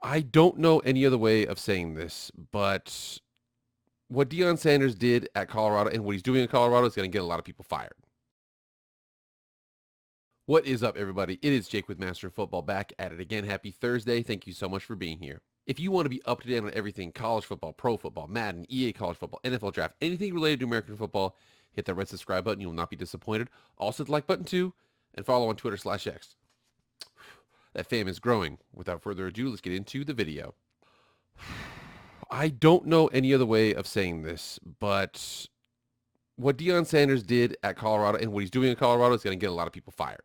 I don't know any other way of saying this, but what Deion Sanders did at Colorado and what he's doing in Colorado is going to get a lot of people fired. What is up, everybody? It is Jake with Master of Football back at it again. Happy Thursday. Thank you so much for being here. If you want to be up to date on everything college football, pro football, Madden, EA college football, NFL draft, anything related to American football, hit that red subscribe button. You will not be disappointed. Also, hit the like button too, and follow on Twitter/X. That fam is growing. Without further ado, let's get into the video. I don't know any other way of saying this, but what Deion Sanders did at Colorado and what he's doing in Colorado is going to get a lot of people fired.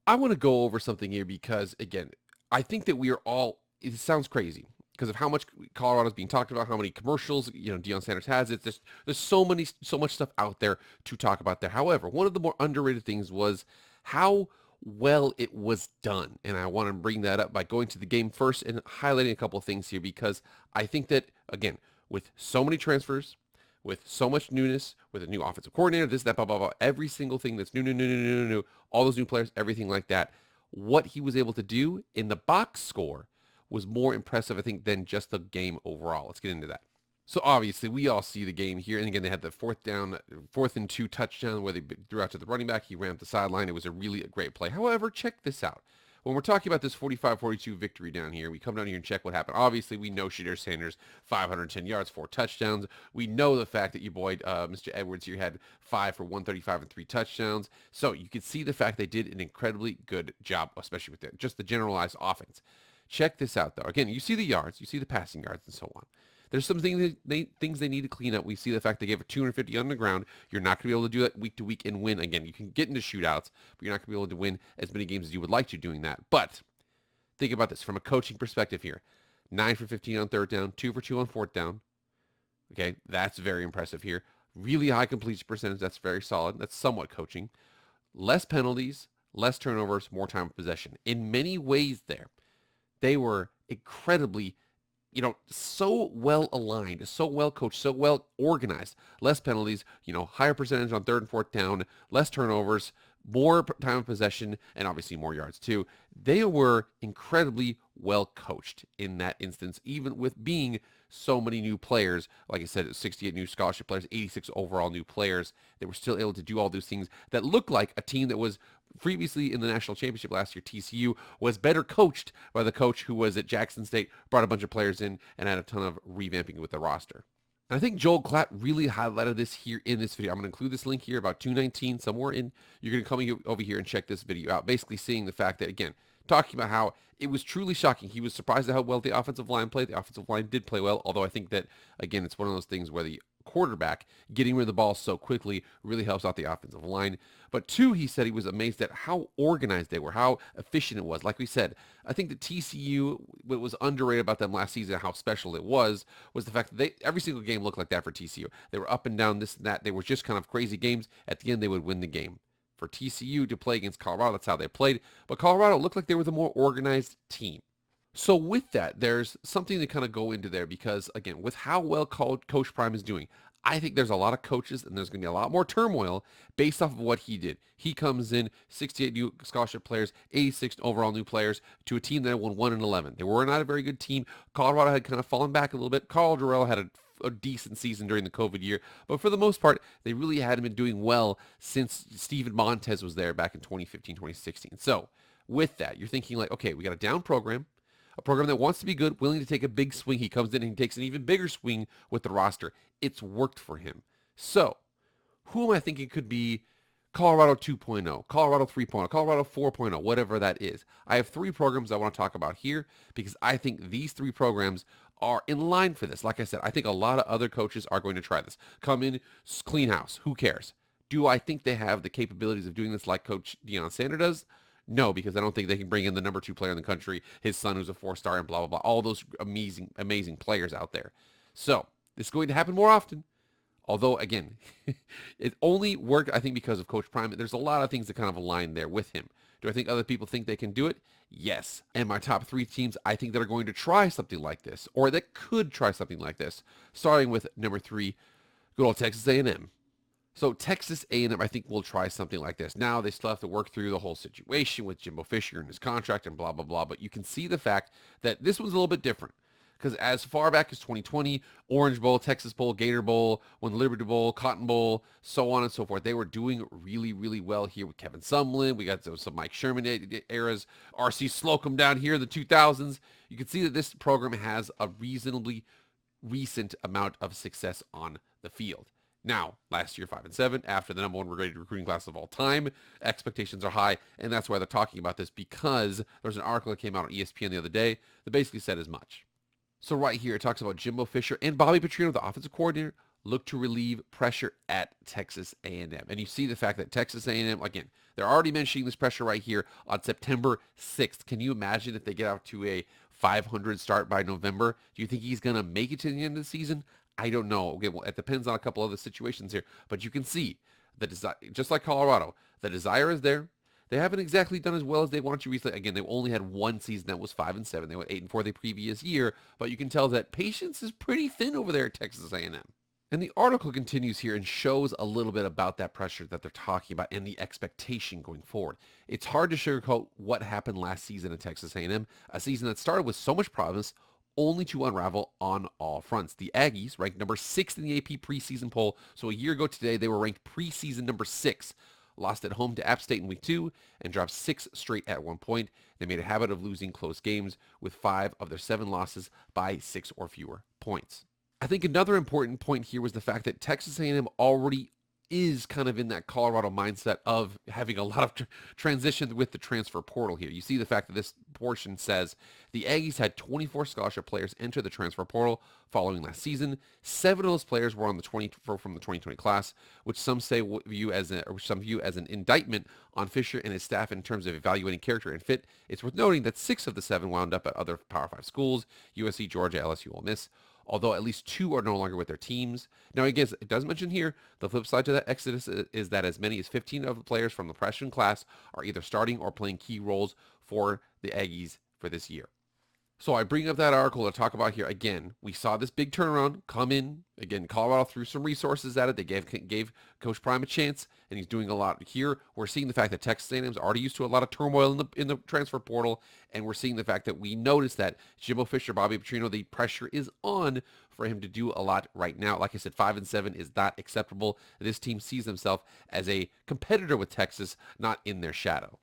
I want to go over something here because, again, I think that we are all, it sounds crazy because of how much Colorado is being talked about, how many commercials, Deion Sanders has. There's so much stuff out there to talk about there. However, one of the more underrated things was how well it was done. And I want to bring that up by going to the game first and highlighting a couple of things here because I think that, again, with so many transfers, with so much newness, with a new offensive coordinator, this, that, blah, blah, blah, every single thing that's new, all those new players, everything like that. What he was able to do in the box score was more impressive, I think, than just the game overall. Let's get into that. So obviously, we all see the game here. And again, they had the fourth and 2 touchdown where they threw out to the running back. He ran up the sideline. It was a really great play. However, check this out. When we're talking about this 45-42 victory down here, we come down here and check what happened. Obviously, we know Shedeur Sanders, 510 yards, 4 touchdowns. We know the fact that your boy, Mr. Edwards here, had 5 for 135 and 3 touchdowns. So you can see the fact they did an incredibly good job, especially with just the generalized offense. Check this out, though. Again, you see the yards, you see the passing yards, and so on. There's some things they need to clean up. We see the fact they gave it 250 on the ground. You're not going to be able to do that week to week and win. Again, you can get into shootouts, but you're not going to be able to win as many games as you would like to doing that. But think about this from a coaching perspective here. 9 for 15 on third down, 2 for 2 on fourth down. Okay, that's very impressive here. Really high completion percentage. That's very solid. That's somewhat coaching. Less penalties, less turnovers, more time of possession. In many ways there, they were incredibly so well aligned, so well coached, so well organized. Less penalties, higher percentage on third and fourth down, less turnovers, more time of possession, and obviously more yards too. They were incredibly well coached in that instance, even with being so many new players. Like I said, 68 new scholarship players, 86 overall new players. They were still able to do all those things that looked like a team that was previously in the national championship last year. TCU was better coached by the coach who was at Jackson State, brought a bunch of players in, and had a ton of revamping with the roster. And I think Joel Klatt really highlighted this here in this video. I'm going to include this link here about 219 somewhere in. You're going to come over here and check this video out. Basically seeing the fact that, again, talking about how it was truly shocking. He was surprised at how well the offensive line played. The offensive line did play well, although I think that, again, it's one of those things where the quarterback getting rid of the ball so quickly really helps out the offensive line. But two, he said he was amazed at how organized they were, how efficient it was. Like we said, I think that TCU, what was underrated about them last season, how special it was the fact that every single game looked like that for TCU. They were up and down, this and that. They were just kind of crazy games. At the end, they would win the game. For TCU to play against Colorado, that's how they played. But Colorado looked like they were the more organized team. So with that, there's something to kind of go into there because, again, with how well Coach Prime is doing, I think there's a lot of coaches and there's going to be a lot more turmoil based off of what he did. He comes in, 68 new scholarship players, 86 overall new players to a team that won 1-11. They were not a very good team. Colorado had kind of fallen back a little bit. Carl Durrell had a decent season during the COVID year, but for the most part, they really hadn't been doing well since Steven Montez was there back in 2015, 2016. So with that, you're thinking like, okay, we got a down program, a program that wants to be good, willing to take a big swing. He comes in and he takes an even bigger swing with the roster. It's worked for him. So, who am I thinking could be Colorado 2.0, Colorado 3.0, Colorado 4.0, whatever that is? I have 3 programs I want to talk about here because I think these 3 programs are in line for this. Like I said, I think a lot of other coaches are going to try this. Come in, clean house. Who cares? Do I think they have the capabilities of doing this like Coach Deion Sanders does? No, because I don't think they can bring in the number 2 player in the country, his son who's a 4-star and blah, blah, blah, all those amazing players out there. So this is going to happen more often. Although, again, it only worked, I think, because of Coach Prime. There's a lot of things that kind of align there with him. Do I think other people think they can do it? Yes. And my top 3 teams, I think that are going to try something like this, or that could try something like this, starting with number 3, good old Texas A&M. So Texas A&M, I think, will try something like this. Now they still have to work through the whole situation with Jimbo Fisher and his contract and blah, blah, blah. But you can see the fact that this one's a little bit different. Because as far back as 2020, Orange Bowl, Texas Bowl, Gator Bowl, when Liberty Bowl, Cotton Bowl, so on and so forth, they were doing really, really well here with Kevin Sumlin. We got some Mike Sherman eras, R.C. Slocum down here in the 2000s. You can see that this program has a reasonably recent amount of success on the field. Now, last year, 5-7, after the number one rated recruiting class of all time, expectations are high, and that's why they're talking about this, because there's an article that came out on ESPN the other day that basically said as much. So right here, it talks about Jimbo Fisher and Bobby Petrino, the offensive coordinator, look to relieve pressure at Texas A&M. And you see the fact that Texas A&M, again, they're already mentioning this pressure right here on September 6th. Can you imagine if they get out to a 500 start by November? Do you think he's going to make it to the end of the season? I don't know. Okay, well, it depends on a couple other situations here. But you can see, just like Colorado, the desire is there. They haven't exactly done as well as they wanted to recently. Again, they only had one season that was 5-7. They went 8-4 the previous year, but you can tell that patience is pretty thin over there at Texas A&M. And the article continues here and shows a little bit about that pressure that they're talking about and the expectation going forward. It's hard to sugarcoat what happened last season at Texas A&M, a season that started with so much promise, only to unravel on all fronts. The Aggies ranked number 6 in the AP preseason poll, so a year ago today they were ranked preseason number 6. Lost at home to App State in week 2 and dropped 6 straight at one point. They made a habit of losing close games with 5 of their 7 losses by 6 or fewer points. I think another important point here was the fact that Texas A&M already is kind of in that Colorado mindset of having a lot of transition with the transfer portal here. You see the fact that this portion says the Aggies had 24 scholarship players enter the transfer portal following last season. 7 of those players were on the from the 2020 class, which some view as an indictment on Fisher and his staff in terms of evaluating character and fit. It's worth noting that 6 of the 7 wound up at other Power 5 schools: USC, Georgia, LSU, Ole Miss, although at least 2 are no longer with their teams. Now, again, it does mention here, the flip side to that exodus is that as many as 15 of the players from the freshman class are either starting or playing key roles for the Aggies for this year. So I bring up that article to talk about here. Again, we saw this big turnaround come in. Again, Colorado threw some resources at it. They gave Coach Prime a chance, and he's doing a lot here. We're seeing the fact that Texas A&M is already used to a lot of turmoil in the transfer portal, and we're seeing the fact that we noticed that Jimbo Fisher, Bobby Petrino, the pressure is on for him to do a lot right now. Like I said, 5-7 is not acceptable. This team sees themselves as a competitor with Texas, not in their shadow.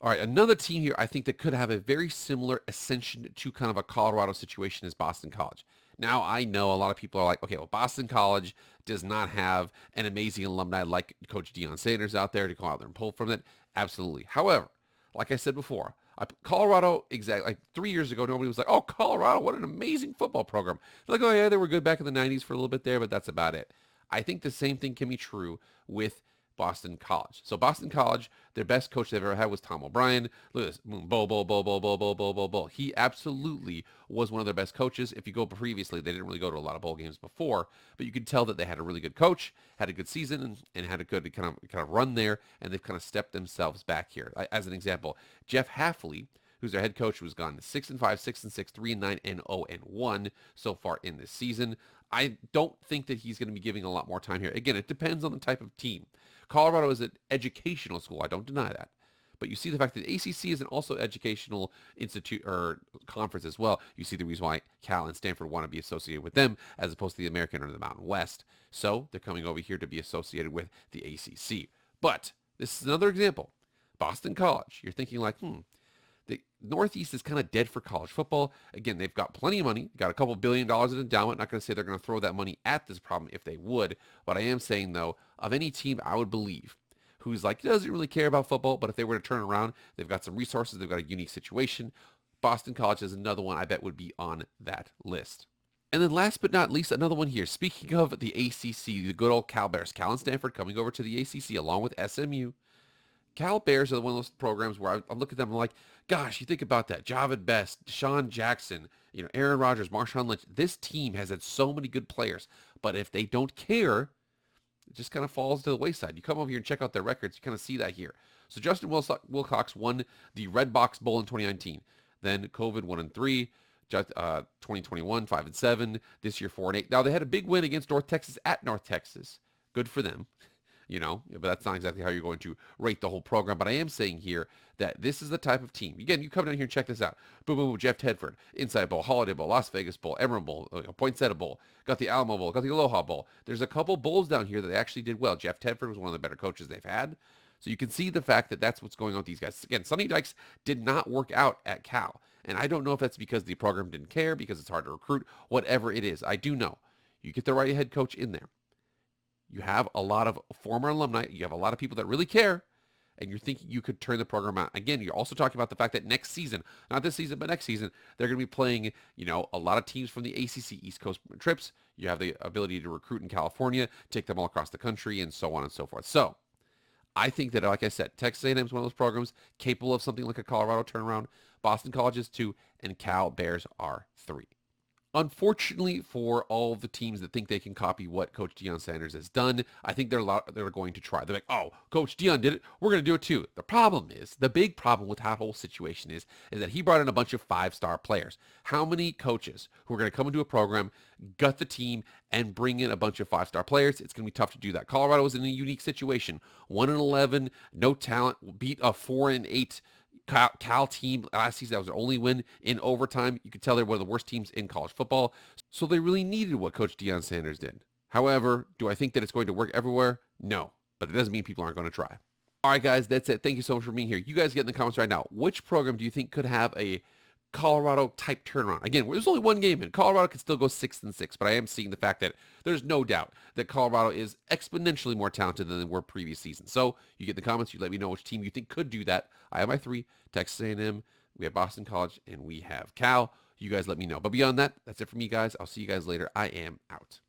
All right, another team here I think that could have a very similar ascension to kind of a Colorado situation is Boston College. Now, I know a lot of people are like, okay, well, Boston College does not have an amazing alumni like Coach Deion Sanders out there to go out there and pull from it. Absolutely. However, like I said before, Colorado, exactly like 3 years ago, nobody was like, oh, Colorado, what an amazing football program. They're like, oh, yeah, they were good back in the 90s for a little bit there, but that's about it. I think the same thing can be true with Boston College. So Boston College, their best coach they've ever had was Tom O'Brien. Look at this. Bowl. He absolutely was one of their best coaches. If you go previously, they didn't really go to a lot of bowl games before, but you could tell that they had a really good coach, had a good season, and had a good kind of run there, and they've kind of stepped themselves back here. As an example, Jeff Hafley, who's their head coach, who's gone 6-5, 6-6, 3-9, and 0-1 so far in this season. I don't think that he's going to be giving a lot more time here. Again, it depends on the type of team. Colorado is an educational school. I don't deny that. But you see the fact that ACC is an also educational institute or conference as well. You see the reason why Cal and Stanford want to be associated with them as opposed to the American or the Mountain West. So they're coming over here to be associated with the ACC. But this is another example. Boston College. You're thinking like, the Northeast is kind of dead for college football. Again, they've got plenty of money, got a couple $1 billion in endowment. Not going to say they're going to throw that money at this problem if they would. But I am saying, though, of any team I would believe who's like, doesn't really care about football, but if they were to turn around, they've got some resources, they've got a unique situation. Boston College is another one I bet would be on that list. And then last but not least, another one here. Speaking of the ACC, the good old Cal Bears, Cal and Stanford coming over to the ACC along with SMU. Cal Bears are one of those programs where I look at them and I'm like, gosh, you think about that. Javid Best, Deshaun Jackson, Aaron Rodgers, Marshawn Lynch. This team has had so many good players. But if they don't care, it just kind of falls to the wayside. You come over here and check out their records, you kind of see that here. So Justin Wilcox won the Red Box Bowl in 2019. Then COVID 1-3. 2021 5-7. This year 4-8. Now they had a big win against North Texas at North Texas. Good for them. but that's not exactly how you're going to rate the whole program. But I am saying here that this is the type of team. Again, you come down here and check this out. Boom, boom, boom, Jeff Tedford, Inside Bowl, Holiday Bowl, Las Vegas Bowl, Emerald Bowl, Poinsettia Bowl, got the Alamo Bowl, got the Aloha Bowl. There's a couple bowls down here that they actually did well. Jeff Tedford was one of the better coaches they've had. So you can see the fact that that's what's going on with these guys. Again, Sonny Dykes did not work out at Cal. And I don't know if that's because the program didn't care, because it's hard to recruit, whatever it is. I do know you get the right head coach in there. You have a lot of former alumni. You have a lot of people that really care, and you're thinking you could turn the program out. Again, you're also talking about the fact that next season, not this season, but next season, they're going to be playing, a lot of teams from the ACC East Coast trips. You have the ability to recruit in California, take them all across the country, and so on and so forth. So I think that, like I said, Texas A&M is one of those programs capable of something like a Colorado turnaround. Boston College is 2, and Cal Bears are 3. Unfortunately for all the teams that think they can copy what Coach Deion Sanders has done, I think they're going to try. They're like, oh, Coach Deion did it. We're going to do it too. The big problem with that whole situation is that he brought in a bunch of 5-star players. How many coaches who are going to come into a program, gut the team, and bring in a bunch of 5-star players? It's going to be tough to do that. Colorado was in a unique situation. 1-11, no talent, beat a 4-8 Cal team last season. That was their only win in overtime. You could tell they're one of the worst teams in college football. So they really needed what Coach Deion Sanders did. However, do I think that it's going to work everywhere? No. But it doesn't mean people aren't going to try. All right, guys, that's it. Thank you so much for being here. You guys get in the comments right now. Which program do you think could have a Colorado-type turnaround? Again, there's only one game in. Colorado can still go 6-6, but I am seeing the fact that there's no doubt that Colorado is exponentially more talented than they were previous seasons. So you get in the comments. You let me know which team you think could do that. I have my 3, Texas A&M, we have Boston College, and we have Cal. You guys let me know. But beyond that, that's it for me, guys. I'll see you guys later. I am out.